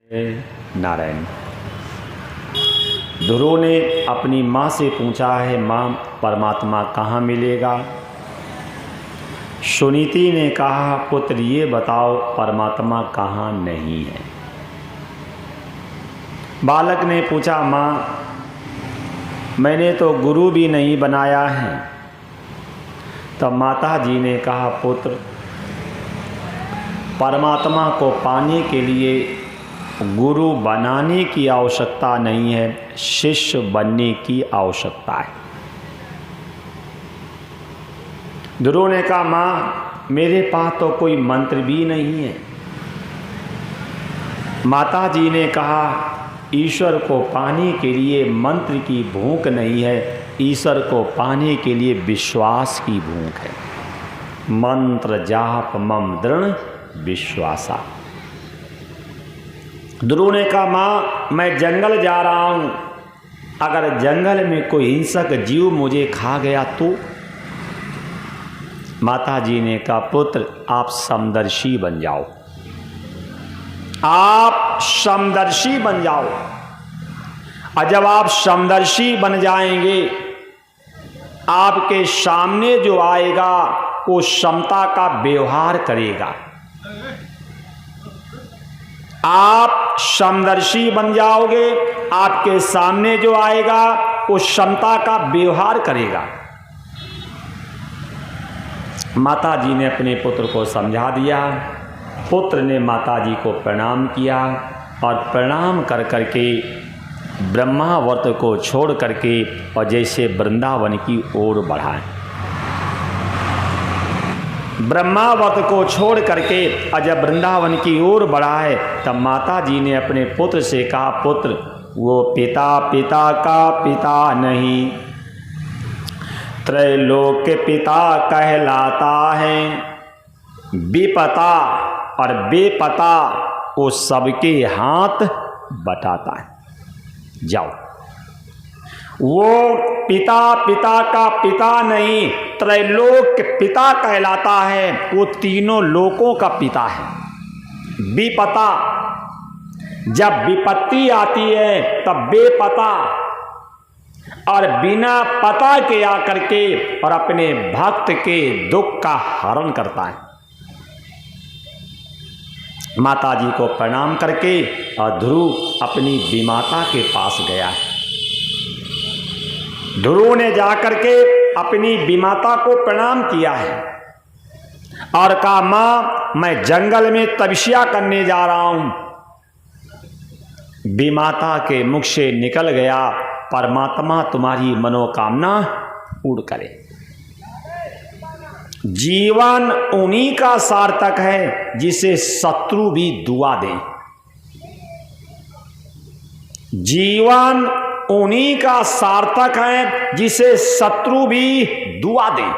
नारायण। ध्रुव ने अपनी माँ से पूछा है, माँ परमात्मा कहाँ मिलेगा? सुनीति ने कहा, पुत्र ये बताओ परमात्मा कहाँ नहीं है? बालक ने पूछा, माँ मैंने तो गुरु भी नहीं बनाया है। तब माता जी ने कहा, पुत्र परमात्मा को पाने के लिए गुरु बनाने की आवश्यकता नहीं है, शिष्य बनने की आवश्यकता है। ध्रुव ने कहा, माँ मेरे पास तो कोई मंत्र भी नहीं है। माता जी ने कहा, ईश्वर को पाने के लिए मंत्र की भूख नहीं है, ईश्वर को पाने के लिए विश्वास की भूख है। मंत्र जाप मम दृढ़ विश्वासा। ध्रुव ने कहा, माँ मैं जंगल जा रहा हूँ, अगर जंगल में कोई हिंसक जीव मुझे खा गया तो? माता जी ने कहा, पुत्र आप समदर्शी बन जाओ, आप समदर्शी बन जाओ। और जब आप समदर्शी बन जाएंगे, आपके सामने जो आएगा वो समता का व्यवहार करेगा। आप समदर्शी बन जाओगे, आपके सामने जो आएगा वो समता का व्यवहार करेगा। माता जी ने अपने पुत्र को समझा दिया। पुत्र ने माता जी को प्रणाम किया और प्रणाम कर करके ब्रह्मावर्त को छोड़ करके और जैसे वृंदावन की ओर बढ़ा। ब्रह्मावर्त को छोड़ करके जब वृंदावन की ओर बढ़ा है, तब माता जी ने अपने पुत्र से कहा, पुत्र वो पिता पिता का पिता नहीं, त्रैलोक्य पिता कहलाता है। विपता और बेपता वो सबके हाथ बटाता है। जाओ, वो पिता पिता का पिता नहीं, त्रैलोक्य पिता कहलाता है, वो तीनों लोकों का पिता है। विपता, जब विपत्ति आती है तब बेपता और बिना पता के आकर के और अपने भक्त के दुख का हरण करता है। माता जी को प्रणाम करके और ध्रुव अपनी विमाता के पास गया है। ध्रुव ने जाकर के अपनी विमाता को प्रणाम किया है और कहा, माँ मैं जंगल में तपस्या करने जा रहा हूं। विमाता के मुख से निकल गया, परमात्मा तुम्हारी मनोकामना पूर्ण करे। जीवन उन्हीं का सार्थक है जिसे शत्रु भी दुआ दें। जीवन उन्हीं का सार्थक है जिसे शत्रु भी दुआ दें।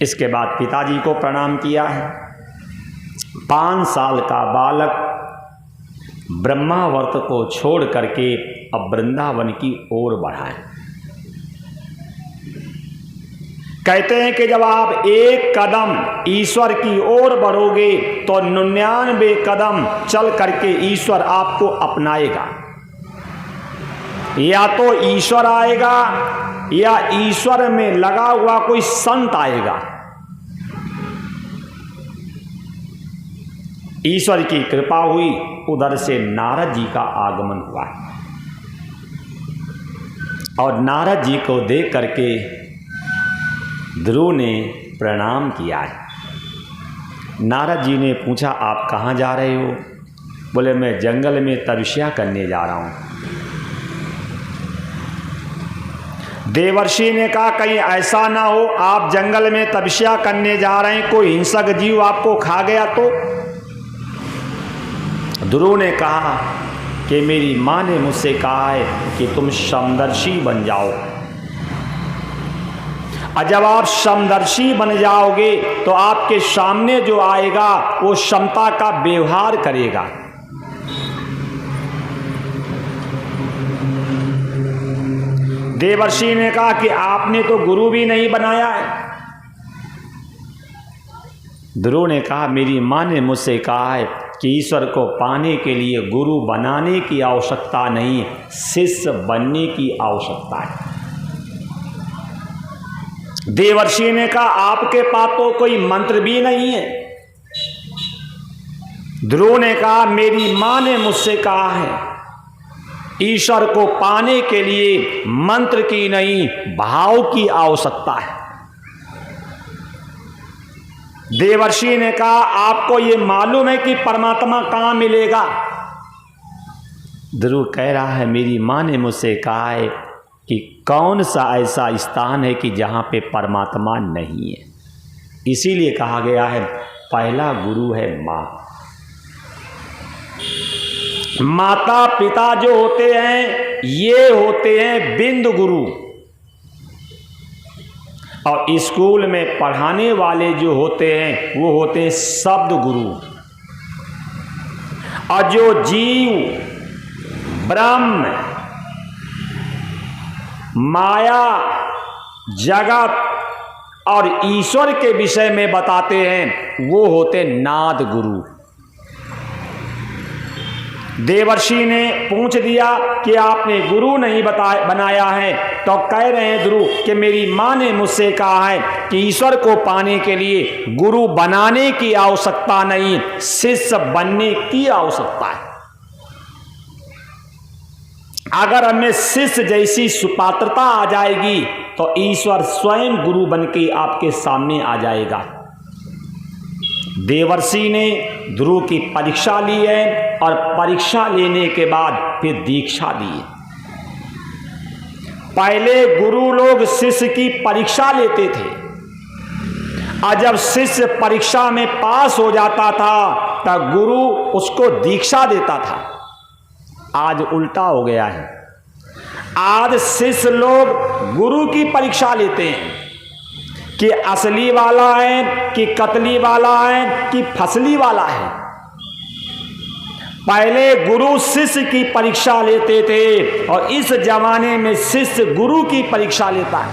इसके बाद पिताजी को प्रणाम किया है। 5 साल का बालक ब्रह्मावर्त को छोड़ करके अब वृंदावन की ओर बढ़ा है। कहते हैं कि जब आप एक कदम ईश्वर की ओर बढ़ोगे तो 99 कदम चल करके ईश्वर आपको अपनाएगा। या तो ईश्वर आएगा या ईश्वर में लगा हुआ कोई संत आएगा। ईश्वर की कृपा हुई, उधर से नारद जी का आगमन हुआ और नारद जी को देख करके ध्रुव ने प्रणाम किया है। नारद जी ने पूछा, आप कहाँ जा रहे हो? बोले, मैं जंगल में तपस्या करने जा रहा हूँ। देवर्षि ने कहा, कहीं ऐसा ना हो आप जंगल में तपस्या करने जा रहे हैं, कोई हिंसक जीव आपको खा गया तो? ध्रुव ने कहा कि मेरी माँ ने मुझसे कहा है कि तुम समदर्शी बन जाओ, और जब आप समदर्शी बन जाओगे तो आपके सामने जो आएगा वो समता का व्यवहार करेगा। देवर्षि ने कहा कि आपने तो गुरु भी नहीं बनाया है। ध्रुव ने कहा, मेरी माँ ने मुझसे कहा है कि ईश्वर को पाने के लिए गुरु बनाने की आवश्यकता नहीं, शिष्य बनने की आवश्यकता है। देवर्षि ने कहा आपके पास तो कोई मंत्र भी नहीं है। ध्रुव ने कहा मेरी मां ने मुझसे कहा है ईश्वर को पाने के लिए मंत्र की नहीं, भाव की आवश्यकता है। देवर्षि ने कहा आपको ये मालूम है कि परमात्मा कहां मिलेगा? ध्रुव कह रहा है मेरी मां ने मुझसे कहा है कि कौन सा ऐसा स्थान है कि जहां पे परमात्मा नहीं है। इसीलिए कहा गया है पहला गुरु है मां। माता पिता जो होते हैं ये होते हैं बिंदु गुरु, और स्कूल में पढ़ाने वाले जो होते हैं वो होते हैं शब्द गुरु। और जो जीव ब्रह्म माया जगत और ईश्वर के विषय में बताते हैं वो होते नाद गुरु। देवर्षि ने पूछ दिया कि आपने गुरु नहीं बनाया है, तो कह रहे हैं ध्रुव कि मेरी मां ने मुझसे कहा है कि ईश्वर को पाने के लिए गुरु बनाने की आवश्यकता नहीं, शिष्य बनने की आवश्यकता है। अगर हमें शिष्य जैसी सुपात्रता आ जाएगी तो ईश्वर स्वयं गुरु बन के आपके सामने आ जाएगा। देवर्षि ने ध्रुव की परीक्षा ली है और परीक्षा लेने के बाद फिर दीक्षा दी। पहले गुरु लोग शिष्य की परीक्षा लेते थे और जब शिष्य परीक्षा में पास हो जाता था तब गुरु उसको दीक्षा देता था। आज उल्टा हो गया है। आज शिष्य लोग गुरु की परीक्षा लेते हैं कि असली वाला है कि कतली वाला है कि फसली वाला है। पहले गुरु शिष्य की परीक्षा लेते थे और इस जमाने में शिष्य गुरु की परीक्षा लेता है।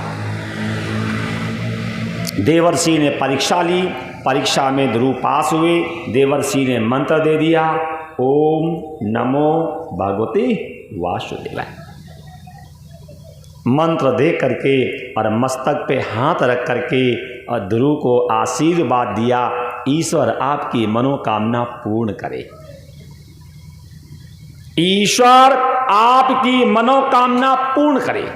देवर्षि ने परीक्षा ली, परीक्षा में ध्रुव पास हुए। देवर्षि ने मंत्र दे दिया ओम नमो भगवते वासुदेवाय। मंत्र दे करके और मस्तक पे हाथ रख करके और ध्रुव को आशीर्वाद दिया ईश्वर आपकी मनोकामना पूर्ण करे। ईश्वर आपकी मनोकामना पूर्ण करे।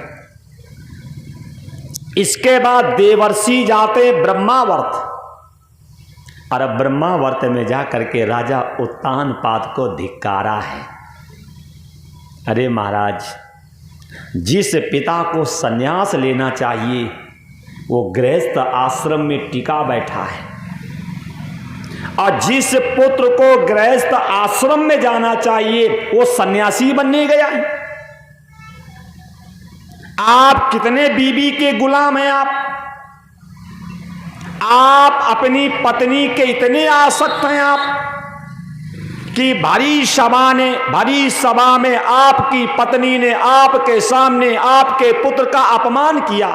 इसके बाद देवर्षि जाते ब्रह्मावर्त और ब्रह्मावर्त में जा करके राजा उत्तानपाद को धिक्कारा है। अरे महाराज, जिस पिता को संन्यास लेना चाहिए वो गृहस्थ आश्रम में टिका बैठा है, और जिस पुत्र को गृहस्थ आश्रम में जाना चाहिए वो सन्यासी बनने गया है। आप कितने बीबी के गुलाम हैं? आप अपनी पत्नी के इतने आसक्त हैं आप कि भारी सभा में आपकी पत्नी ने आपके सामने आपके पुत्र का अपमान किया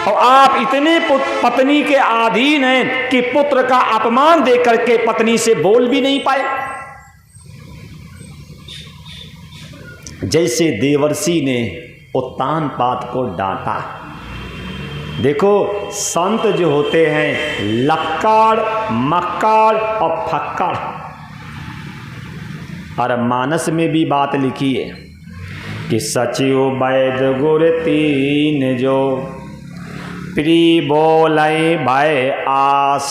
और आप इतने पत्नी के अधीन हैं कि पुत्र का अपमान देकर के पत्नी से बोल भी नहीं पाए। जैसे देवर्षि ने उत्तानपाद को डांटा। देखो, संत जो होते हैं लक्कड़, मक्कड़ और फक्कड़, और मानस में भी बात लिखी है कि सचिव वैद्य गुर तीन जो प्री बोले भय आस,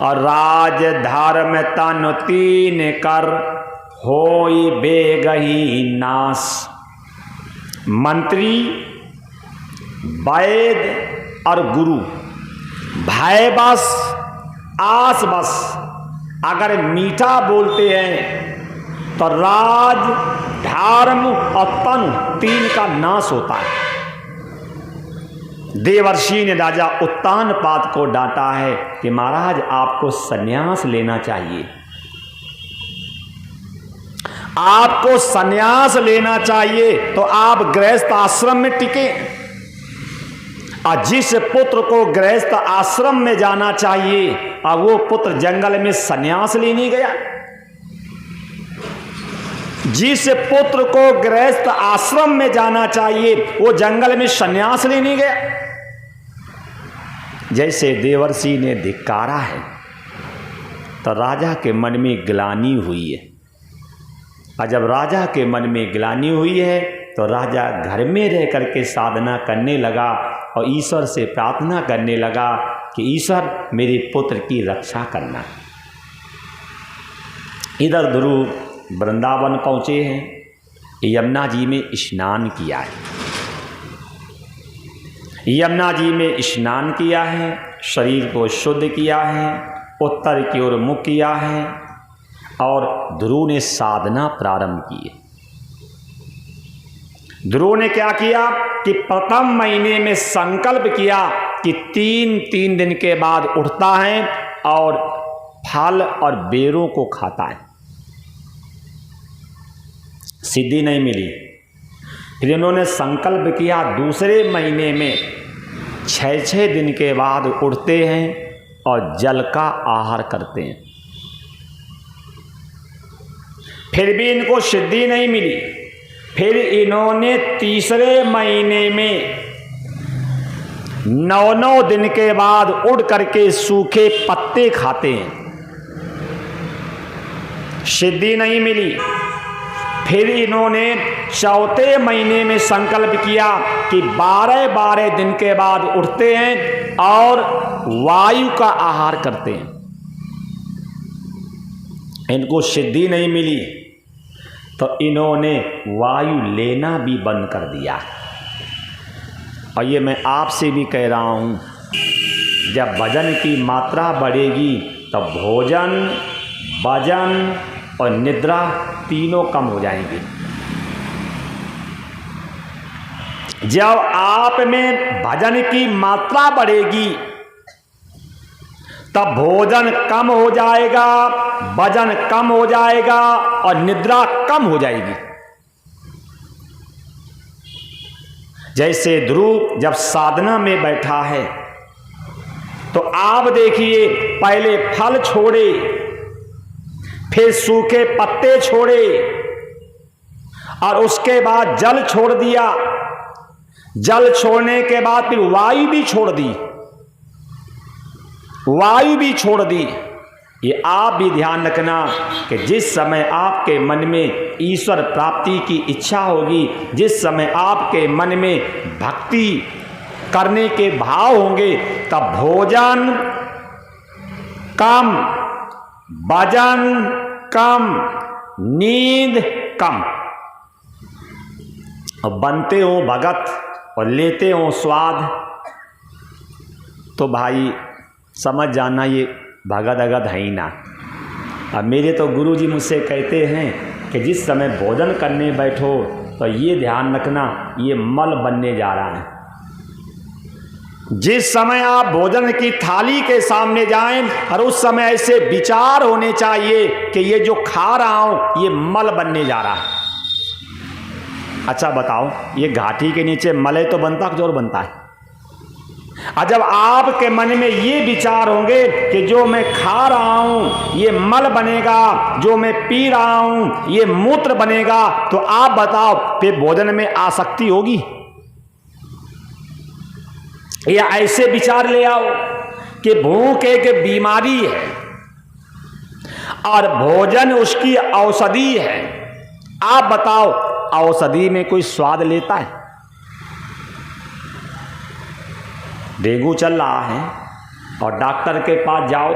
और राज धर्म तन तीन कर होई बेगही नाश। मंत्री, वैद और गुरु, भय बस आस बस अगर मीठा बोलते हैं तो राज, धर्म और तन तीन का नाश होता है। देवर्षि ने राजा उत्तानपाद को डांटा है कि महाराज आपको संन्यास लेना चाहिए, आपको संन्यास लेना चाहिए तो आप गृहस्थ आश्रम में टिके। और जिस पुत्र को गृहस्थ आश्रम में जाना चाहिए और वो पुत्र जंगल में सन्यास लेने गया। जिस पुत्र को गृहस्थ आश्रम में जाना चाहिए वो जंगल में सन्यास लेने गया। जैसे देवर्षि ने धिक्कारा है तो राजा के मन में ग्लानि हुई है, और जब राजा के मन में ग्लानि हुई है तो राजा घर में रह करके साधना करने लगा और ईश्वर से प्रार्थना करने लगा कि ईश्वर मेरे पुत्र की रक्षा करना। इधर ध्रुव वृंदावन पहुँचे हैं, यमुना जी में स्नान किया है। यमुना जी में स्नान किया है, शरीर को शुद्ध किया है, उत्तर की ओर मुख किया है और ध्रुव ने साधना प्रारंभ की है। ध्रुव ने क्या किया कि प्रथम महीने में संकल्प किया कि 3 दिन के बाद उठता है और फल और बेरों को खाता है। सिद्धि नहीं मिली। फिर इन्होंने संकल्प किया दूसरे महीने में 6 दिन के बाद उठते हैं और जल का आहार करते हैं। फिर भी इनको सिद्धि नहीं मिली। फिर इन्होंने तीसरे महीने में 9 दिन के बाद उड़ करके सूखे पत्ते खाते हैं। सिद्धि नहीं मिली। फिर इन्होंने चौथे महीने में संकल्प किया कि 12 दिन के बाद उठते हैं और वायु का आहार करते हैं। इनको सिद्धि नहीं मिली तो इन्होंने वायु लेना भी बंद कर दिया। और ये मैं आपसे भी कह रहा हूँ, जब वजन की मात्रा बढ़ेगी तो भोजन, वजन और निद्रा तीनों कम हो जाएंगे। जब आप में वजन की मात्रा बढ़ेगी तब भोजन कम हो जाएगा, वजन कम हो जाएगा और निद्रा कम हो जाएगी। जैसे ध्रुव जब साधना में बैठा है तो आप देखिए, पहले फल छोड़े, फिर सूखे पत्ते छोड़े और उसके बाद जल छोड़ दिया। जल छोड़ने के बाद फिर वायु भी छोड़ दी, वायु भी छोड़ दी। ये आप भी ध्यान रखना कि जिस समय आपके मन में ईश्वर प्राप्ति की इच्छा होगी, जिस समय आपके मन में भक्ति करने के भाव होंगे, तब भोजन कम, वजन कम, नींद कम, और बनते हो भगत और लेते हो स्वाद, तो भाई समझ जाना ये भगत अगत है ही ना। अब मेरे तो गुरुजी मुझसे कहते हैं कि जिस समय भोजन करने बैठो तो ये ध्यान रखना, ये मल बनने जा रहा है। जिस समय आप भोजन की थाली के सामने जाएं और उस समय ऐसे विचार होने चाहिए कि ये जो खा रहा हूं ये मल बनने जा रहा है। अच्छा बताओ, ये घाटी के नीचे मल है तो बनता कुछ और बनता है। और जब आपके मन में ये विचार होंगे कि जो मैं खा रहा हूं ये मल बनेगा, जो मैं पी रहा हूं ये मूत्र बनेगा, तो आप बताओ फिर भोजन में आसक्ति होगी? या ऐसे विचार ले आओ कि भूख एक बीमारी है और भोजन उसकी औषधि है। आप बताओ औषधि में कोई स्वाद लेता है? डेंगू चल रहा है और डॉक्टर के पास जाओ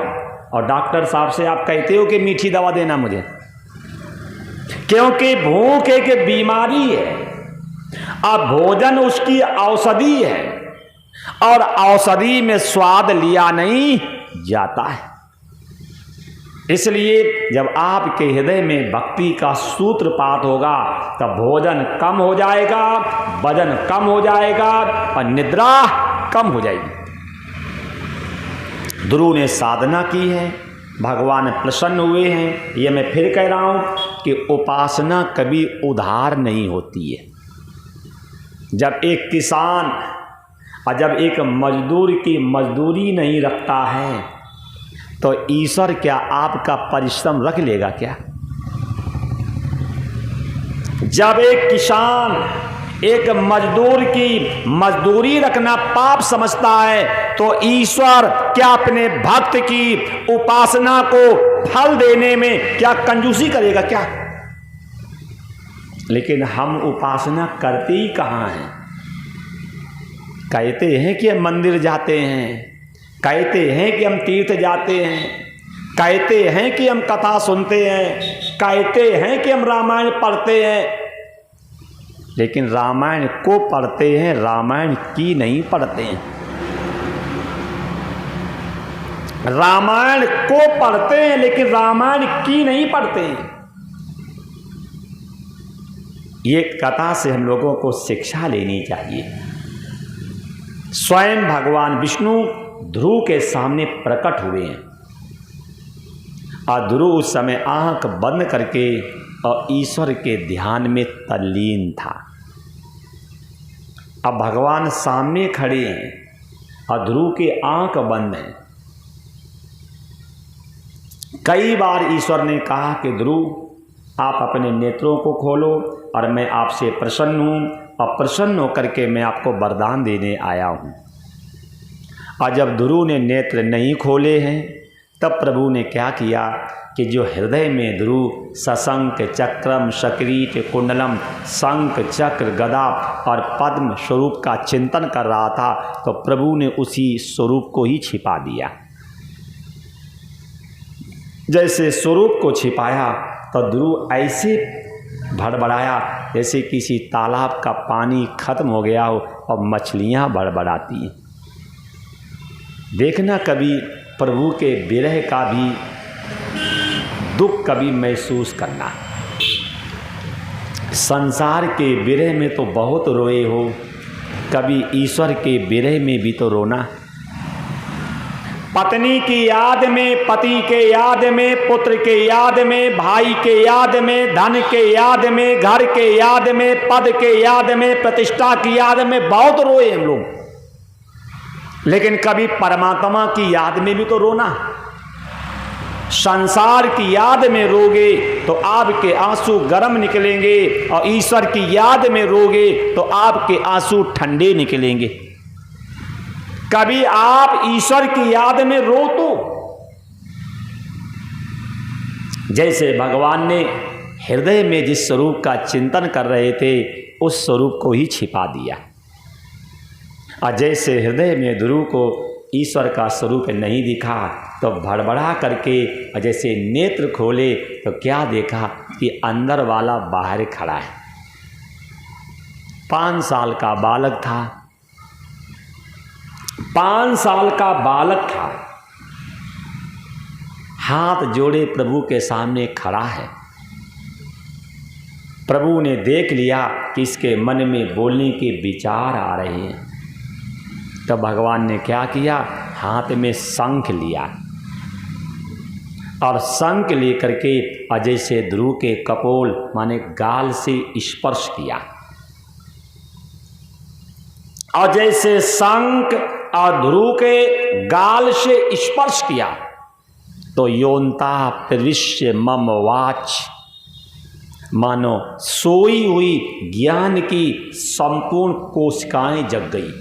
और डॉक्टर साहब से आप कहते हो कि मीठी दवा देना मुझे, क्योंकि भूख एक बीमारी है और भोजन उसकी औषधि है और औषधि में स्वाद लिया नहीं जाता है। इसलिए जब आपके हृदय में भक्ति का सूत्रपात होगा तब भोजन कम हो जाएगा, वजन कम हो जाएगा और निद्रा कम हो जाएगी। ध्रुव ने साधना की है, भगवान प्रसन्न हुए हैं। ये मैं फिर कह रहा हूं कि उपासना कभी उधार नहीं होती है। जब एक किसान और जब एक मजदूर की मजदूरी नहीं रखता है तो ईश्वर क्या आपका परिश्रम रख लेगा क्या? जब एक किसान एक मजदूर की मजदूरी रखना पाप समझता है तो ईश्वर क्या अपने भक्त की उपासना को फल देने में क्या कंजूसी करेगा क्या? लेकिन हम उपासना करते ही कहाँ हैं? कहते हैं कि हम मंदिर जाते हैं, कहते हैं कि हम तीर्थ जाते हैं, कहते हैं कि हम कथा सुनते हैं, कहते हैं कि हम रामायण पढ़ते हैं, लेकिन रामायण को पढ़ते हैं, रामायण की नहीं पढ़ते हैं। रामायण को पढ़ते हैं लेकिन रामायण की नहीं पढ़ते हैं। ये कथा से हम लोगों को शिक्षा लेनी चाहिए। स्वयं भगवान विष्णु ध्रुव के सामने प्रकट हुए हैं और ध्रुव उस समय आंख बंद करके और ईश्वर के ध्यान में तल्लीन था। अब भगवान सामने खड़े हैं और ध्रुव की आंख बंद है। कई बार ईश्वर ने कहा कि ध्रुव आप अपने नेत्रों को खोलो और मैं आपसे प्रसन्न हूँ और प्रसन्न होकर के मैं आपको वरदान देने आया हूँ। और जब ध्रुव ने नेत्र नहीं खोले हैं तब प्रभु ने क्या किया कि जो हृदय में ध्रुव सशंक चक्रम शक्रीट कुंडलम शंख चक्र गदा और पद्म स्वरूप का चिंतन कर रहा था तो प्रभु ने उसी स्वरूप को ही छिपा दिया। जैसे स्वरूप को छिपाया तो ध्रुव ऐसे भड़बड़ाया जैसे किसी तालाब का पानी खत्म हो गया हो और मछलियां भड़बड़ाती हैं। देखना कभी प्रभु के विरह का भी दुख कभी महसूस करना। संसार के विरह में तो बहुत रोए हो, कभी ईश्वर के विरह में भी तो रोना। पत्नी की याद में, पति के याद में, पुत्र के याद में, भाई के याद में, धन के याद में, घर के याद में, पद के याद में, प्रतिष्ठा की याद में बहुत रोए हम लोग। लेकिन कभी परमात्मा की याद में भी तो रोना। संसार की याद में रोगे तो आपके आंसू गर्म निकलेंगे और ईश्वर की याद में रोगे तो आपके आंसू ठंडे निकलेंगे। कभी आप ईश्वर की याद में रो तो जैसे भगवान ने हृदय में जिस स्वरूप का चिंतन कर रहे थे उस स्वरूप को ही छिपा दिया। और जैसे हृदय में ध्रुव को ईश्वर का स्वरूप नहीं दिखा तो भड़बड़ा करके और जैसे नेत्र खोले तो क्या देखा कि अंदर वाला बाहर खड़ा है। 5 साल का बालक था, 5 साल का बालक था, हाथ जोड़े प्रभु के सामने खड़ा है। प्रभु ने देख लिया कि इसके मन में बोलने के विचार आ रहे हैं। तो भगवान ने क्या किया, हाथ में शंख लिया और शंख लेकर के अजय से ध्रुव के कपोल माने गाल से स्पर्श किया। और जैसे शंख और ध्रुव के गाल से स्पर्श किया तो योन्ता प्रविश्य मम वाच, मानो सोई हुई ज्ञान की संपूर्ण कोशिकाएं जग गई।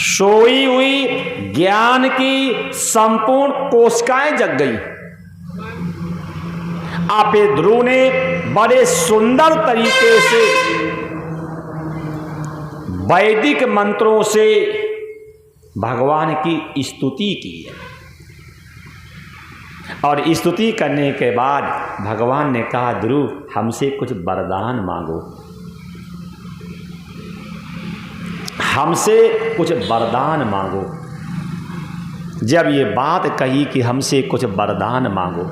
सोई हुई ज्ञान की संपूर्ण कोशिकाएं जग गई। आपे ध्रुव ने बड़े सुंदर तरीके से वैदिक मंत्रों से भगवान की स्तुति की है। और स्तुति करने के बाद भगवान ने कहा, ध्रुव हमसे कुछ वरदान मांगो, हमसे कुछ वरदान मांगो। जब ये बात कही कि हमसे कुछ वरदान मांगो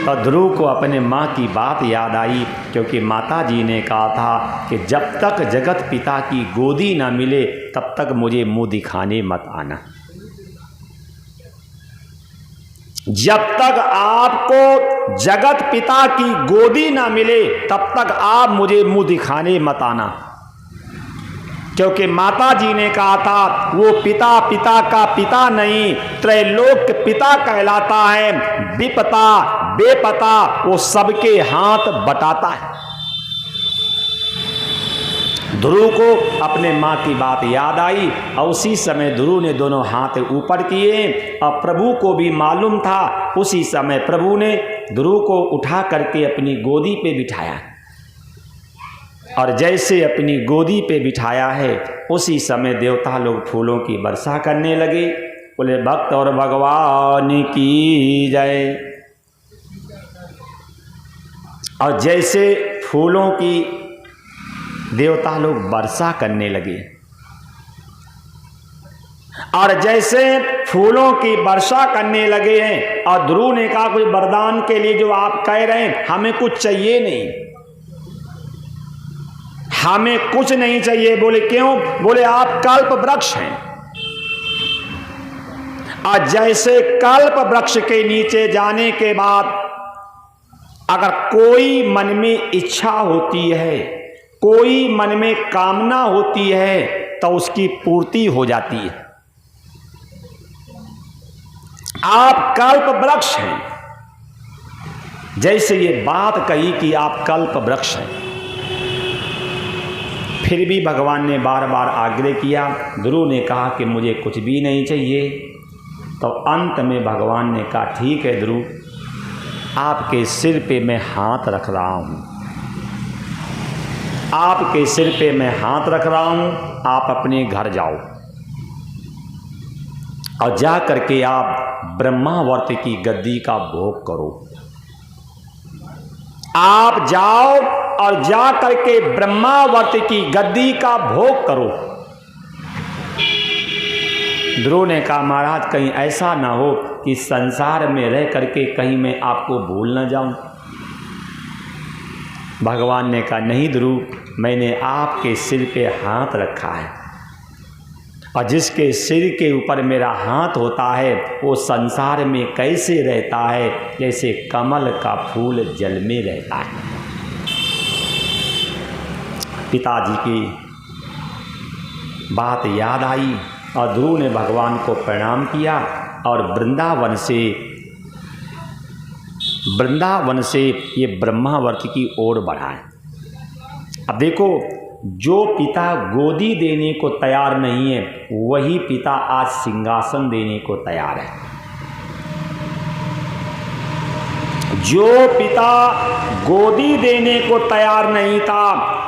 तो ध्रुव को अपने माँ की बात याद आई, क्योंकि माता जी ने कहा था कि जब तक जगत पिता की गोदी ना मिले तब तक मुझे मुंह दिखाने मत आना। जब तक आपको जगत पिता की गोदी ना मिले तब तक आप मुझे मुंह दिखाने मत आना। क्योंकि माता जी ने कहा था वो पिता पिता का पिता नहीं, त्रैलोक पिता कहलाता है। विपता बेपता वो सबके हाथ बटाता है। ध्रुव को अपने माँ की बात याद आई और उसी समय ध्रुव ने दोनों हाथ ऊपर किए और प्रभु को भी मालूम था। उसी समय प्रभु ने ध्रुव को उठा करके अपनी गोदी पे बिठाया और जैसे अपनी गोदी पे बिठाया है उसी समय देवता लोग फूलों की वर्षा करने लगे। बोले भक्त और भगवान की जय। और जैसे फूलों की देवता लोग वर्षा करने लगे और जैसे फूलों की वर्षा करने लगे हैं और ध्रुव ने कहा कोई वरदान के लिए जो आप कह रहे हैं हमें कुछ चाहिए नहीं, हमें कुछ नहीं चाहिए। बोले क्यों? बोले आप कल्प वृक्ष हैं और जैसे कल्प वृक्ष के नीचे जाने के बाद अगर कोई मन में इच्छा होती है, कोई मन में कामना होती है तो उसकी पूर्ति हो जाती है। आप कल्प वृक्ष हैं। जैसे ये बात कही कि आप कल्प वृक्ष हैं, फिर भी भगवान ने बार बार आग्रह किया। ध्रुव ने कहा कि मुझे कुछ भी नहीं चाहिए। तो अंत में भगवान ने कहा ठीक है ध्रुव, आपके सिर पे मैं हाथ रख रहा हूं, आपके सिर पे मैं हाथ रख रहा हूं, आप अपने घर जाओ और जा करके आप ब्रह्मावर्त की गद्दी का भोग करो। आप जाओ और जा करके ब्रह्मावर्त की गद्दी का भोग करो। ध्रुव ने कहा महाराज कहीं ऐसा ना हो कि संसार में रह करके कहीं मैं आपको भूल ना जाऊं। भगवान ने कहा नहीं ध्रुव, मैंने आपके सिर पे हाथ रखा है और जिसके सिर के ऊपर मेरा हाथ होता है वो संसार में कैसे रहता है, जैसे कमल का फूल जल में रहता है। पिताजी की बात याद आई और ध्रुव ने भगवान को प्रणाम किया और वृंदावन से ये ब्रह्मावर्त की ओर बढ़ा है। अब देखो, जो पिता गोदी देने को तैयार नहीं है वही पिता आज सिंहासन देने को तैयार है। जो पिता गोदी देने को तैयार नहीं था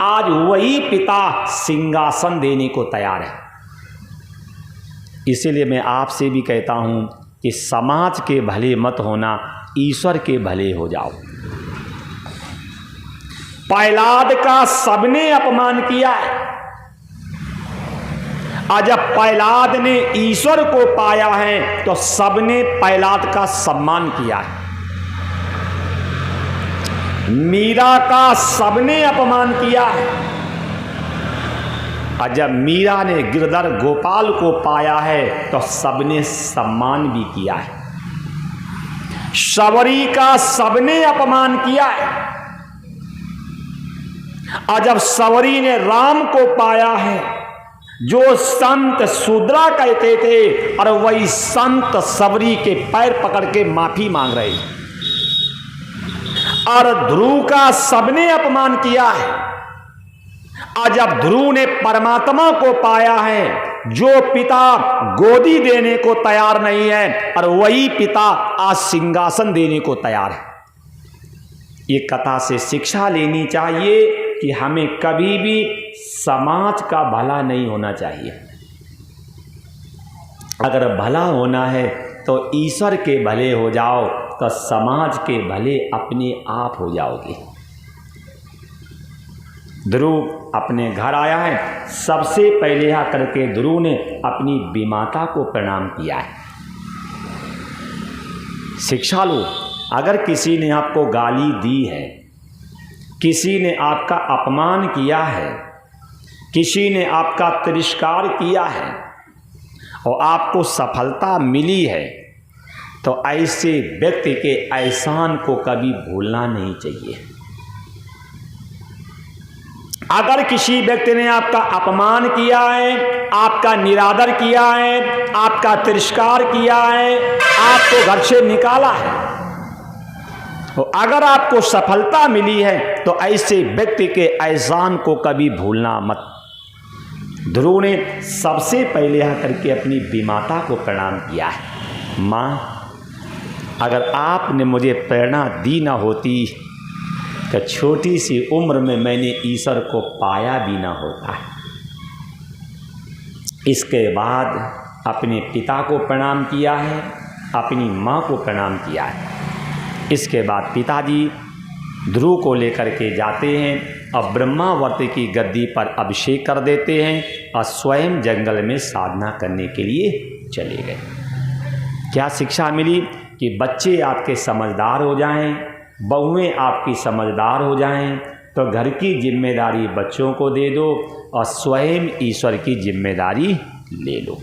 आज वही पिता सिंहासन देने को तैयार है। इसीलिए मैं आपसे भी कहता हूं कि समाज के भले मत होना, ईश्वर के भले हो जाओ। प्रहलाद का सबने अपमान किया है और जब प्रहलाद ने ईश्वर को पाया है तो सबने प्रहलाद का सम्मान किया है। मीरा का सबने अपमान किया है और जब मीरा ने गिरधर गोपाल को पाया है तो सबने सम्मान भी किया है। शबरी का सबने अपमान किया है और जब शबरी ने राम को पाया है, जो संत सुद्रा कहते थे और वही संत शबरी के पैर पकड़ के माफी मांग रहे। और ध्रुव का सबने अपमान किया है और जब ध्रुव ने परमात्मा को पाया है, जो पिता गोदी देने को तैयार नहीं है और वही पिता आज सिंहासन देने को तैयार है। ये कथा से शिक्षा लेनी चाहिए कि हमें कभी भी समाज का भला नहीं होना चाहिए। अगर भला होना है तो ईश्वर के भले हो जाओ तो समाज के भले अपने आप हो जाओगे। ध्रुव अपने घर आया है, सबसे पहले आकर के ध्रुव ने अपनी विमाता को प्रणाम किया है। शिक्षा लो, अगर किसी ने आपको गाली दी है, किसी ने आपका अपमान किया है, किसी ने आपका तिरस्कार किया है और आपको सफलता मिली है, तो ऐसे व्यक्ति के एहसान को कभी भूलना नहीं चाहिए। अगर किसी व्यक्ति ने आपका अपमान किया है, आपका निरादर किया है, आपका तिरस्कार किया है, आपको घर से निकाला है, तो अगर आपको सफलता मिली है तो ऐसे व्यक्ति के एहसान को कभी भूलना मत। ध्रुव ने सबसे पहले आकर के अपनी बीमाता को प्रणाम किया है। माँ, अगर आपने मुझे प्रेरणा दी ना होती तो छोटी सी उम्र में मैंने ईश्वर को पाया भी ना होता। इसके बाद अपने पिता को प्रणाम किया है, अपनी माँ को प्रणाम किया है। इसके बाद पिताजी ध्रुव को लेकर के जाते हैं और ब्रह्मावर्त की गद्दी पर अभिषेक कर देते हैं और स्वयं जंगल में साधना करने के लिए चले गए। क्या शिक्षा मिली कि बच्चे आपके समझदार हो जाएं, बहुएं आपकी समझदार हो जाएं, तो घर की जिम्मेदारी बच्चों को दे दो और स्वयं ईश्वर की जिम्मेदारी ले लो।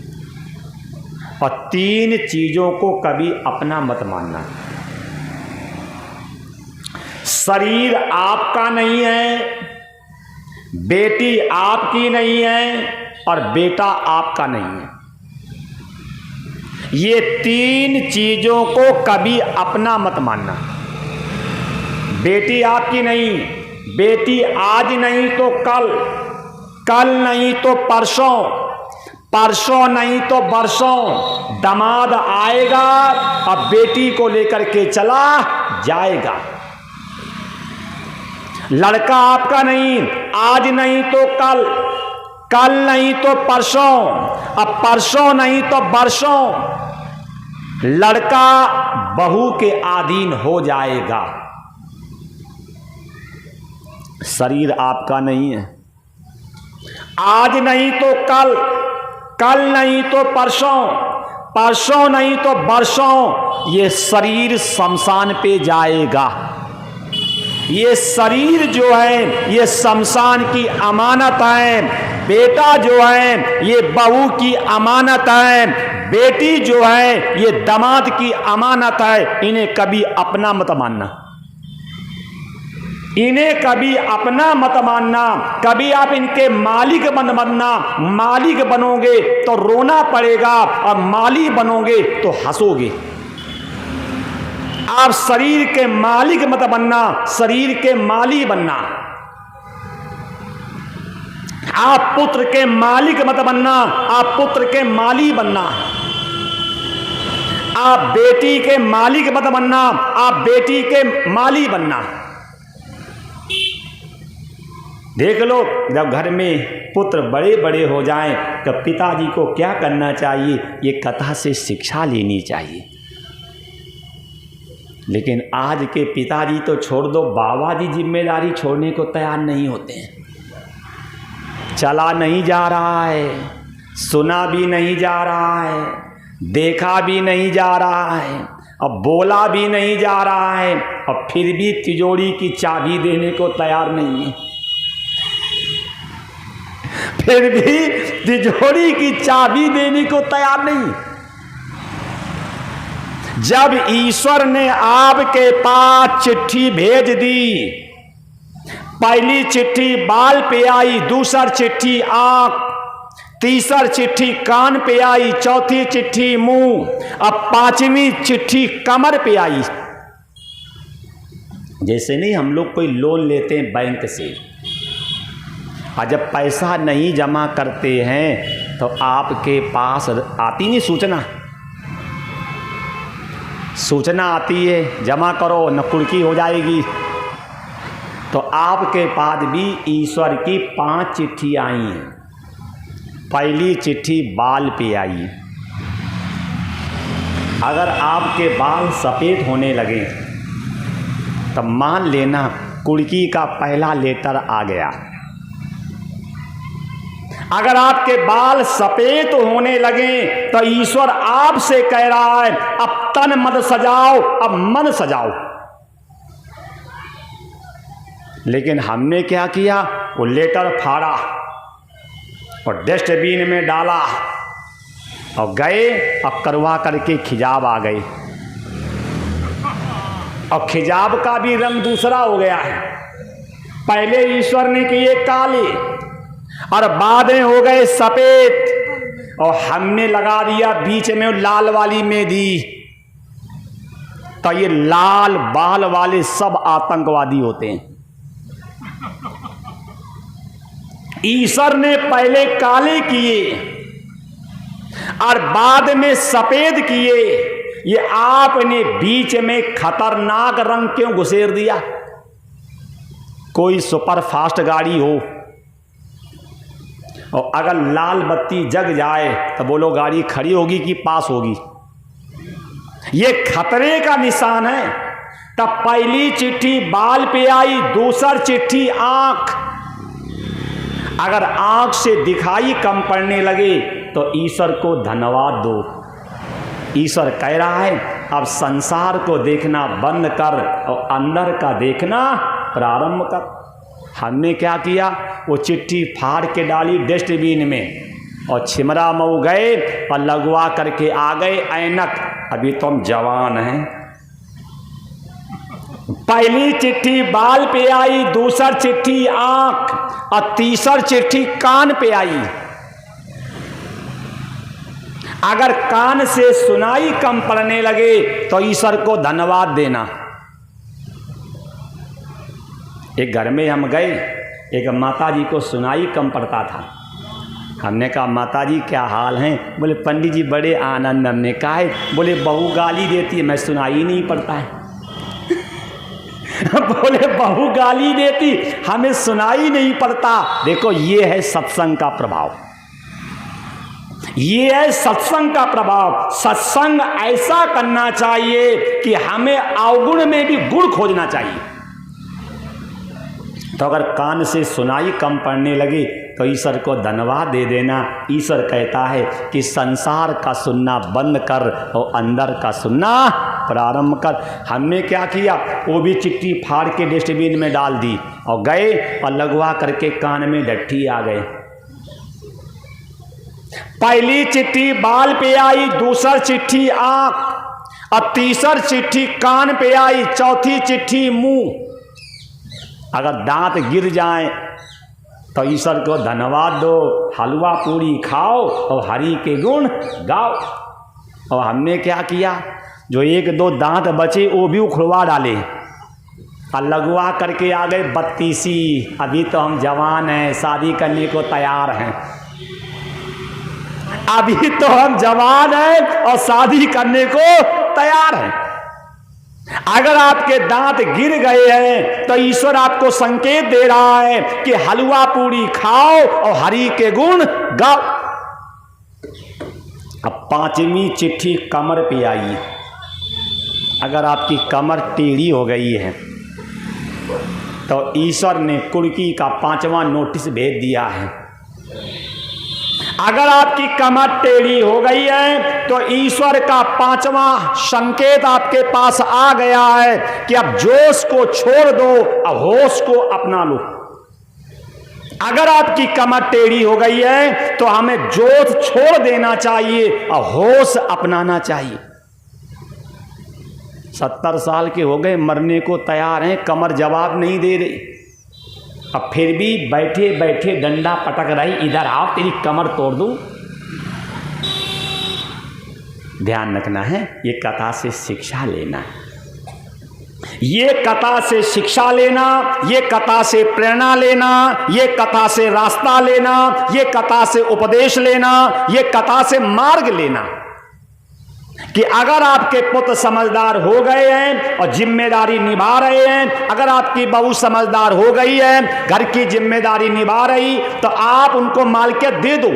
और 3 चीज़ों को कभी अपना मत मानना। शरीर आपका नहीं है, बेटी आपकी नहीं है और बेटा आपका नहीं है। ये 3 चीज़ों को कभी अपना मत मानना। बेटी आपकी नहीं, बेटी आज नहीं तो कल, कल नहीं तो परसों, परसों नहीं तो बरसों दामाद आएगा और बेटी को लेकर के चला जाएगा। लड़का आपका नहीं, आज नहीं तो कल, कल नहीं तो परसों, अब परसों नहीं तो बरसों लड़का बहू के अधीन हो जाएगा। शरीर आपका नहीं है, आज नहीं तो कल, कल नहीं तो परसों, परसों नहीं तो बरसों ये शरीर शमशान पे जाएगा। ये शरीर जो है ये शमशान की अमानत है, बेटा जो है ये बहू की अमानत है, बेटी जो है ये दामाद की अमानत है। इन्हें कभी अपना मत मानना, इन्हें कभी अपना मत मानना। कभी आप इनके मालिक मत बनना। मालिक बनोगे तो रोना पड़ेगा और माली बनोगे तो हंसोगे। आप शरीर के मालिक मत बनना, शरीर के माली बनना। आप पुत्र के मालिक मत बनना, आप पुत्र के माली बनना। आप बेटी के मालिक मत बनना, आप बेटी के माली बनना। देख लो, जब घर में पुत्र बड़े बड़े हो जाएं तो पिताजी को क्या करना चाहिए, ये कथा से शिक्षा लेनी चाहिए। लेकिन आज के पिताजी तो छोड़ दो, बाबा जी जिम्मेदारी छोड़ने को तैयार नहीं होते हैं। चला नहीं जा रहा है, सुना भी नहीं जा रहा है, देखा भी नहीं जा रहा है, अब बोला भी नहीं जा रहा है और फिर भी तिजोरी की चाबी देने को तैयार नहीं है। फिर भी तिजोरी की चाबी देने को तैयार नहीं। जब ईश्वर ने आपके पास चिट्ठी भेज दी, पहली चिट्ठी बाल पे आई, दूसरी चिट्ठी आंख, तीसरी चिट्ठी कान पे आई, चौथी चिट्ठी मुंह, अब 5वीं चिट्ठी कमर पे आई। जैसे नहीं हम लोग कोई लोन लेते हैं बैंक से और जब पैसा नहीं जमा करते हैं तो आपके पास आती नहीं सूचना, सूचना आती है जमा करो न कुर्की हो जाएगी। तो आपके पास भी ईश्वर की 5 चिट्ठी आई हैं। पहली चिट्ठी बाल पे आई। अगर आपके बाल सफ़ेद होने लगे तो मान लेना कुर्की का पहला लेटर आ गया। अगर आपके बाल सफेद होने लगे तो ईश्वर आपसे कह रहा है अब तन मत सजाओ, अब मन सजाओ। लेकिन हमने क्या किया, वो लेटर फाड़ा और डस्टबिन में डाला और गए, अब करवा करके खिजाब आ गए और खिजाब का भी रंग दूसरा हो गया है। पहले ईश्वर ने किए काले और बाद में हो गए सफेद, और हमने लगा दिया बीच में लाल वाली मेहंदी। तो ये लाल बाल वाले सब आतंकवादी होते हैं। ईश्वर ने पहले काले किए और बाद में सफेद किए, ये आपने बीच में खतरनाक रंग क्यों घुसेर दिया? कोई सुपर फास्ट गाड़ी हो और अगर लाल बत्ती जग जाए तो बोलो गाड़ी खड़ी होगी कि पास होगी? ये खतरे का निशान है। तब पहली चिट्ठी बाल पे आई, दूसरी चिट्ठी आंख। अगर आंख से दिखाई कम पड़ने लगे तो ईश्वर को धन्यवाद दो। ईश्वर कह रहा है अब संसार को देखना बंद कर और अंदर का देखना प्रारंभ कर। हमने क्या किया? वो चिट्ठी फाड़ के डाली डस्टबिन में और छिमरा मऊ गए और लगवा करके आ गए ऐनक। अभी तो हम जवान हैं। पहली चिट्ठी बाल पे आई, दूसरी चिट्ठी आंख और तीसरी चिट्ठी कान पे आई। अगर कान से सुनाई कम पड़ने लगे तो ईश्वर को धन्यवाद देना। एक घर में हम गए, एक माता जी को सुनाई कम पड़ता था। हमने कहा माता जी क्या हाल हैं? बोले पंडित जी बड़े आनंद। हमने कहा है? बोले बहू गाली देती है, मैं सुनाई नहीं पड़ता है। बोले बहू गाली देती, हमें सुनाई नहीं पड़ता। देखो ये है सत्संग का प्रभाव, ये है सत्संग का प्रभाव। सत्संग ऐसा करना चाहिए कि हमें अवगुण में भी गुण खोजना चाहिए। तो अगर कान से सुनाई कम पड़ने लगी तो ईश्वर को धन्यवाद दे देना। ईश्वर कहता है कि संसार का सुनना बंद कर और अंदर का सुनना प्रारंभ कर। हमने क्या किया? वो भी चिट्ठी फाड़ के डस्टबिन में डाल दी और गए और लगवा करके कान में डट्ठी आ गए। पहली चिट्ठी बाल पे आई, दूसरी चिट्ठी आंख और तीसरी चिट्ठी कान पे आई, चौथी चिट्ठी मुंह। अगर दांत गिर जाएं तो ईश्वर को धन्यवाद दो, हलवा पूरी खाओ और हरि के गुण गाओ। और हमने क्या किया? जो एक दो दांत बचे वो भी उखड़वा डाले और लगवा करके आ गए 32। अभी तो हम जवान हैं, शादी करने को तैयार हैं। अभी तो हम जवान हैं और शादी करने को तैयार हैं। अगर आपके दांत गिर गए हैं तो ईश्वर आपको संकेत दे रहा है कि हलवा पूरी खाओ और हरि के गुण गाओ। अब पांचवी चिट्ठी कमर पे आई। अगर आपकी कमर टेढ़ी हो गई है तो ईश्वर ने कुर्की का 5वां नोटिस भेज दिया है। अगर आपकी कमर टेढ़ी हो गई है तो ईश्वर का 5वां संकेत आपके पास आ गया है कि अब जोश को छोड़ दो, अब होश को अपना लो। अगर आपकी कमर टेढ़ी हो गई है तो हमें जोश छोड़ देना चाहिए और होश अपनाना चाहिए। 70 साल के हो गए, मरने को तैयार हैं, कमर जवाब नहीं दे रही। अब फिर भी बैठे बैठे डंडा पटक रही, इधर आओ तेरी कमर तोड़ दूं। ध्यान रखना है, ये कथा से शिक्षा लेना है। ये कथा से शिक्षा लेना, ये कथा से प्रेरणा लेना, ये कथा से रास्ता लेना, ये कथा से उपदेश लेना, ये कथा से मार्ग लेना कि अगर आपके पुत्र समझदार हो गए हैं और जिम्मेदारी निभा रहे हैं, अगर आपकी बहू समझदार हो गई है, घर की जिम्मेदारी निभा रही, तो आप उनको मालकियत दे दो।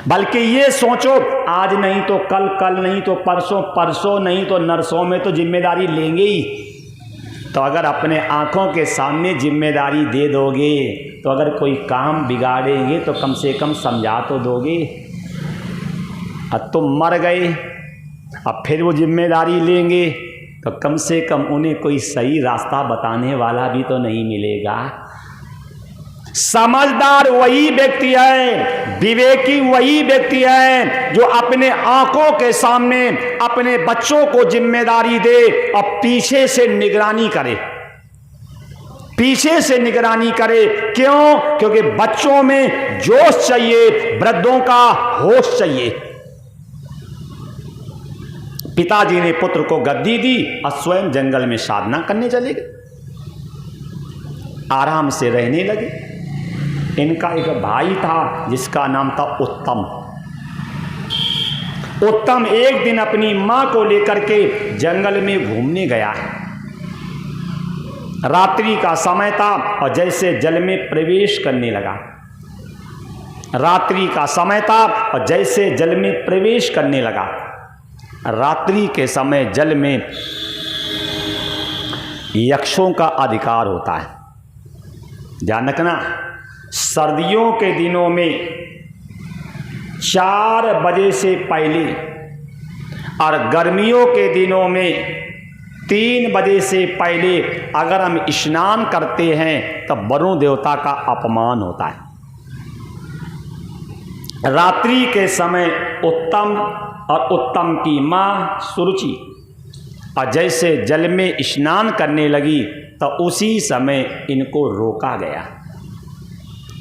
बल्कि ये सोचो आज नहीं तो कल, कल नहीं तो परसों, परसों नहीं तो नरसों में तो जिम्मेदारी लेंगे ही। तो अगर अपने आंखों के सामने जिम्मेदारी दे दोगे तो अगर कोई काम बिगाड़ेंगे तो कम से कम समझा तो दोगे। अब तुम मर गए, अब फिर वो जिम्मेदारी लेंगे तो कम से कम उन्हें कोई सही रास्ता बताने वाला भी तो नहीं मिलेगा। समझदार वही व्यक्ति है, विवेकी वही व्यक्ति है जो अपने आंखों के सामने अपने बच्चों को जिम्मेदारी दे और पीछे से निगरानी करे। पीछे से निगरानी करे। क्यों? क्योंकि बच्चों में जोश चाहिए, वृद्धों का होश चाहिए। पिताजी ने पुत्र को गद्दी दी और स्वयं जंगल में साधना करने चले गए, आराम से रहने लगे। इनका एक भाई था जिसका नाम था उत्तम। उत्तम एक दिन अपनी मां को लेकर के जंगल में घूमने गया है। रात्रि का समय था और जैसे जल में प्रवेश करने लगा। रात्रि का समय था और जैसे जल में प्रवेश करने लगा। रात्रि के समय जल में यक्षों का अधिकार होता है, ध्यान रखना। सर्दियों के दिनों में 4 बजे से पहले और गर्मियों के दिनों में 3 बजे से पहले अगर हम स्नान करते हैं तब वरुण देवता का अपमान होता है। रात्रि के समय उत्तम और उत्तम की मां सुरुचि और जैसे जल में स्नान करने लगी तो उसी समय इनको रोका गया,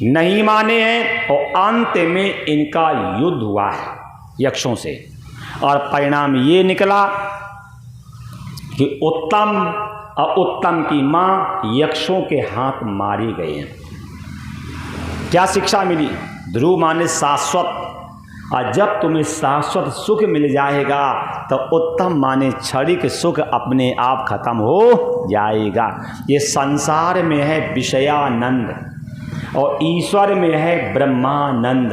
नहीं माने हैं और अंत में इनका युद्ध हुआ है यक्षों से। और परिणाम ये निकला कि उत्तम और उत्तम की मां यक्षों के हाथ मारी गए हैं। क्या शिक्षा मिली? ध्रुव माने शाश्वत, और जब तुम्हें शाश्वत सुख मिल जाएगा तो उत्तम माने क्षणिक सुख अपने आप खत्म हो जाएगा। ये संसार में है विषयानंद और ईश्वर में है ब्रह्मानंद,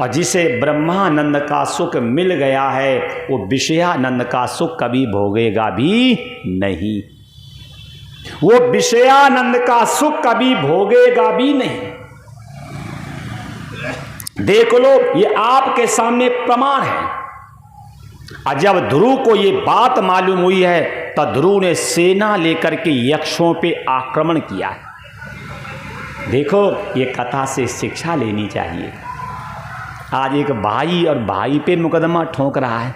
और जिसे ब्रह्मानंद का सुख मिल गया है वो विषयानंद का सुख कभी भोगेगा भी नहीं। वो विषयानंद का सुख कभी भोगेगा भी नहीं। देख लो, ये आपके सामने प्रमाण है। और जब ध्रुव को ये बात मालूम हुई है तो ध्रुव ने सेना लेकर के यक्षों पे आक्रमण किया है। देखो, ये कथा से शिक्षा लेनी चाहिए। आज एक भाई और भाई पे मुकदमा ठोक रहा है।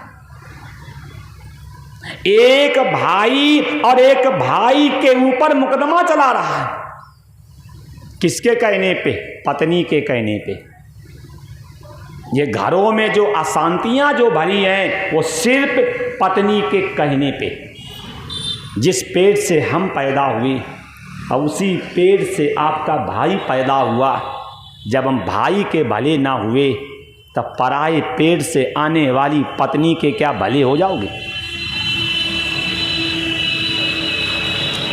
एक भाई और एक भाई के ऊपर मुकदमा चला रहा है। किसके कहने पे? पत्नी के कहने पे। ये घरों में जो अशांतियां जो भरी हैं वो सिर्फ पत्नी के कहने पे। जिस पेट से हम पैदा हुए और उसी पेट से आपका भाई पैदा हुआ। जब हम भाई के भले ना हुए तब पराए पेट से आने वाली पत्नी के क्या भले हो जाओगे?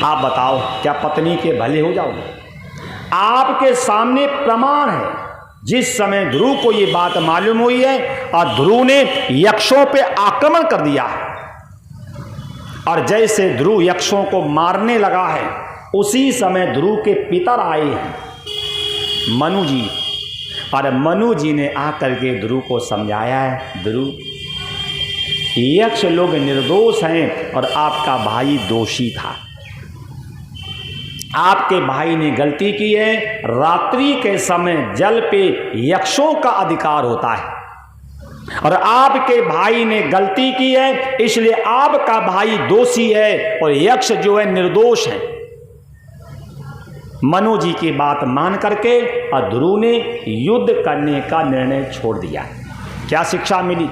आप बताओ, क्या पत्नी के भले हो जाओगे? आपके सामने प्रमाण है। जिस समय ध्रुव को ये बात मालूम हुई है और ध्रुव ने यक्षों पे आक्रमण कर दिया, और जैसे ध्रुव यक्षों को मारने लगा है उसी समय ध्रुव के पितर आए हैं मनु जी, और मनु जी ने आकर के ध्रुव को समझाया है, ध्रुव यक्ष लोग निर्दोष हैं और आपका भाई दोषी था। आपके भाई ने गलती की है। रात्रि के समय जल पे यक्षों का अधिकार होता है और आपके भाई ने गलती की है, इसलिए आपका भाई दोषी है और यक्ष जो है निर्दोष है। मनु जी की बात मान करके और ध्रुव ने युद्ध करने का निर्णय छोड़ दिया। क्या शिक्षा मिली?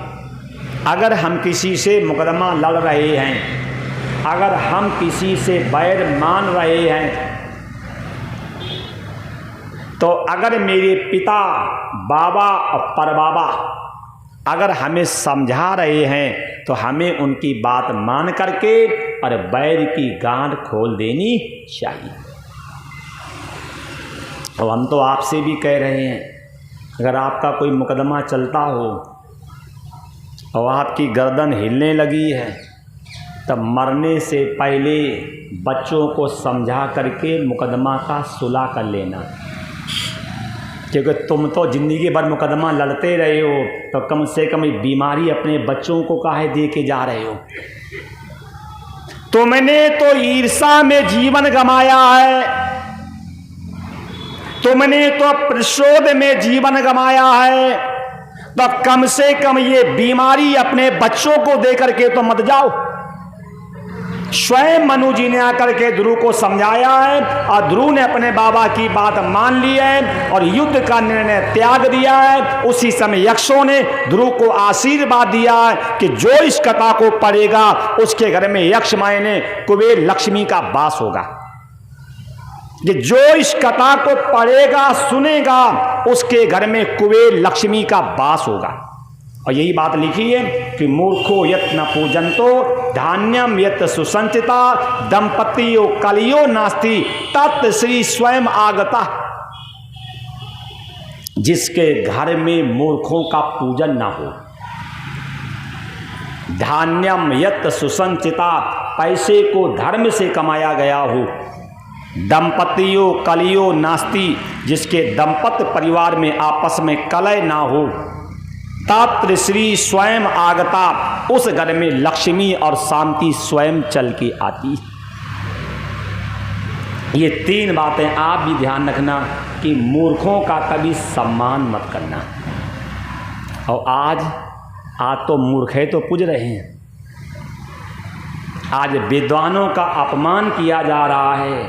अगर हम किसी से मुकदमा लड़ रहे हैं, अगर हम किसी से बैर मान रहे हैं, तो अगर मेरे पिता, बाबा और परबाबा अगर हमें समझा रहे हैं तो हमें उनकी बात मान करके और बैर की गांठ खोल देनी चाहिए। अब हम तो आपसे भी कह रहे हैं, अगर आपका कोई मुकदमा चलता हो और आपकी गर्दन हिलने लगी है तब मरने से पहले बच्चों को समझा करके मुकदमा का सुलह कर लेना, क्योंकि तुम तो ज़िंदगी भर मुकदमा लड़ते रहे हो, तो कम से कम बीमारी अपने बच्चों को काहे दे के जा रहे हो? तुमने तो ईर्ष्या में जीवन गंवाया है, तुमने तो प्रतिशोध में जीवन गंवाया है, तो कम से कम ये बीमारी अपने बच्चों को दे करके तो मत जाओ। स्वयं मनु जी ने आकर के ध्रुव को समझाया है और ध्रुव ने अपने बाबा की बात मान ली है और युद्ध का निर्णय त्याग दिया है। उसी समय यक्षों ने ध्रुव को आशीर्वाद दिया है कि जो इस कथा को पढ़ेगा उसके घर में यक्ष मायने कुबेर लक्ष्मी का वास होगा। कि जो इस कथा को पढ़ेगा सुनेगा उसके घर में कुबेर लक्ष्मी का वास होगा। और यही बात लिखी है कि मूर्खो यत न पूजंतो धान्यम यत सुसंचिता दंपतियो कलियो नास्ति तत् श्री स्वयं आगता। जिसके घर में मूर्खों का पूजन ना हो, धान्यम यत सुसंचिता पैसे को धर्म से कमाया गया हो, दंपतियों कलियो नास्ति जिसके दंपत्य परिवार में आपस में कलह ना हो, तत्र श्री स्वयं आगता उस घर में लक्ष्मी और शांति स्वयं चल के आती। ये तीन बातें आप भी ध्यान रखना कि मूर्खों का कभी सम्मान मत करना। और आज तो मूर्ख है तो पूज रहे हैं। आज विद्वानों का अपमान किया जा रहा है,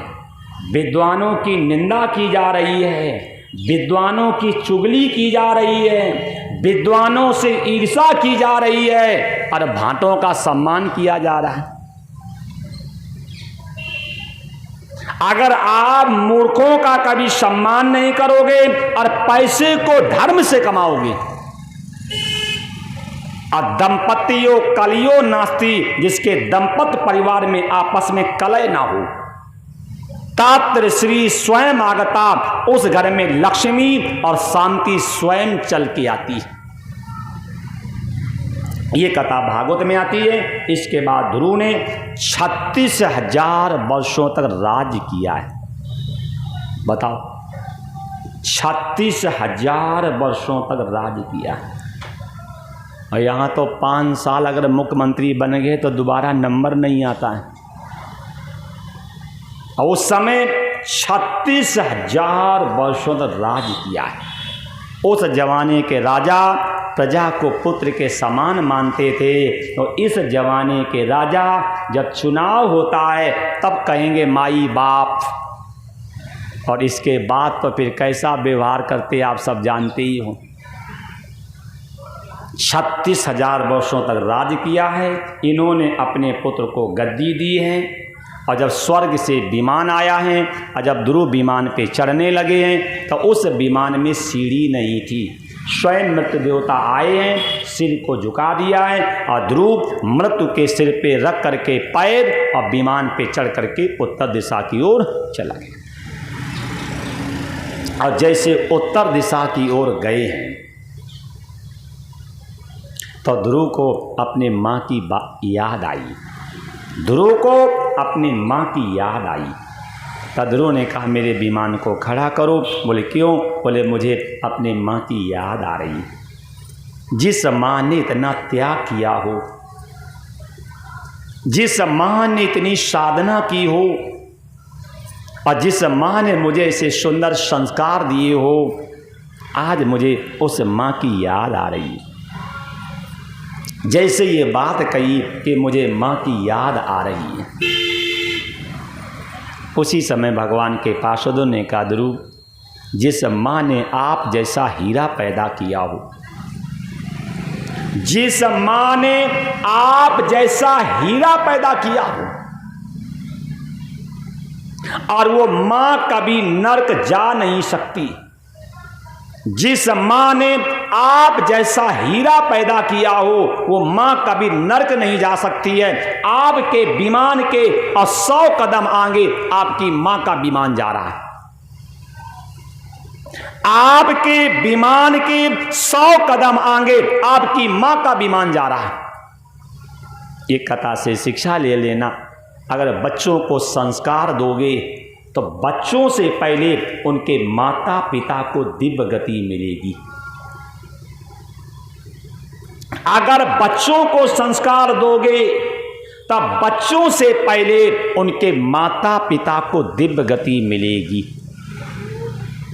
विद्वानों की निंदा की जा रही है, विद्वानों की चुगली की जा रही है, विद्वानों से ईर्ष्या की जा रही है और भांटों का सम्मान किया जा रहा है। अगर आप मूर्खों का कभी सम्मान नहीं करोगे और पैसे को धर्म से कमाओगे, और दंपतियों कलियो नास्ति जिसके दंपत्य परिवार में आपस में कलह ना हो, तत्र श्री स्वयं आगता उस घर में लक्ष्मी और शांति स्वयं चल के आती। ये कथा भागवत में आती है। इसके बाद ध्रुव ने 36,000 वर्षों तक राज किया है। बताओ, 36,000 वर्षों तक राज किया है। और यहाँ तो 5 साल अगर मुख्यमंत्री बन गए तो दोबारा नंबर नहीं आता है। और उस समय 36,000 वर्षों तक राज किया है। उस जमाने के राजा प्रजा को पुत्र के समान मानते थे। तो इस जमाने के राजा जब चुनाव होता है तब कहेंगे माई बाप, और इसके बाद तो फिर कैसा व्यवहार करते आप सब जानते ही हो। 36,000 वर्षों तक राज किया है। इन्होंने अपने पुत्र को गद्दी दी है। और जब स्वर्ग से विमान आया है और जब ध्रुव विमान पे चढ़ने लगे हैं तो उस विमान में सीढ़ी नहीं थी। स्वयं मृत्यु देवता आए हैं, सिर को झुका दिया है और ध्रुव मृत्यु के सिर पे रख करके पैर और विमान पे चढ़ करके उत्तर दिशा की ओर चला गया। और जैसे उत्तर दिशा की ओर गए हैं तो ध्रुव को अपने माँ की याद आई। ध्रुव को अपनी माँ की याद आई। तब ध्रुव ने कहा मेरे विमान को खड़ा करो। बोले क्यों? बोले मुझे अपने माँ की याद आ रही। जिस माँ ने इतना त्याग किया हो, जिस माँ ने इतनी साधना की हो और जिस माँ ने मुझे ऐसे सुंदर संस्कार दिए हो, आज मुझे उस माँ की याद आ रही। जैसे ये बात कही कि मुझे माँ की याद आ रही है, उसी समय भगवान के पार्षदों ने कहा ध्रुव, जिस माँ ने आप जैसा हीरा पैदा किया हो, जिस माँ ने आप जैसा हीरा पैदा किया हो, और वो माँ कभी नरक जा नहीं सकती। जिस माँ ने आप जैसा हीरा पैदा किया हो वो माँ कभी नरक नहीं जा सकती है। आपके विमान के 100 कदम आगे आपकी माँ का विमान जा रहा है। आपके विमान के 100 कदम आगे आपकी माँ का विमान जा रहा है। एक कथा से शिक्षा ले लेना, अगर बच्चों को संस्कार दोगे तो बच्चों से पहले उनके माता पिता को दिव्य गति मिलेगी। अगर बच्चों को संस्कार दोगे तब बच्चों से पहले उनके माता पिता को दिव्य गति मिलेगी।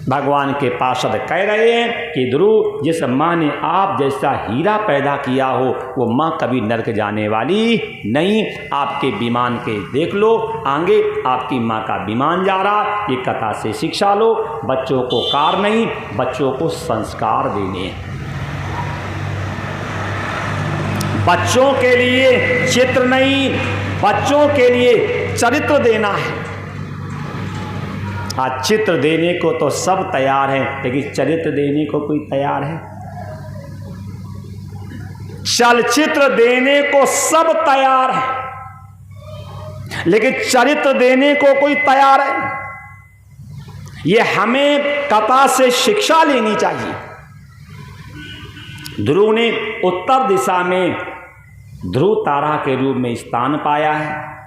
भगवान के पार्षद कह रहे हैं कि ध्रुव, जिस माँ ने आप जैसा हीरा पैदा किया हो वो माँ कभी नरक जाने वाली नहीं। आपके विमान के देख लो, आगे आपकी माँ का विमान जा रहा। ये कथा से शिक्षा लो, बच्चों को कार नहीं, बच्चों को संस्कार देने हैं। बच्चों के लिए चित्र नहीं, बच्चों के लिए चरित्र देना है। आज चित्र देने को तो सब तैयार हैं, लेकिन चरित्र देने को कोई तैयार है? चलचित्र देने को सब तैयार है, लेकिन चरित्र देने को कोई तैयार है? ये हमें कथा से शिक्षा लेनी चाहिए। ध्रुव ने उत्तर दिशा में ध्रुव तारा के रूप में स्थान पाया है।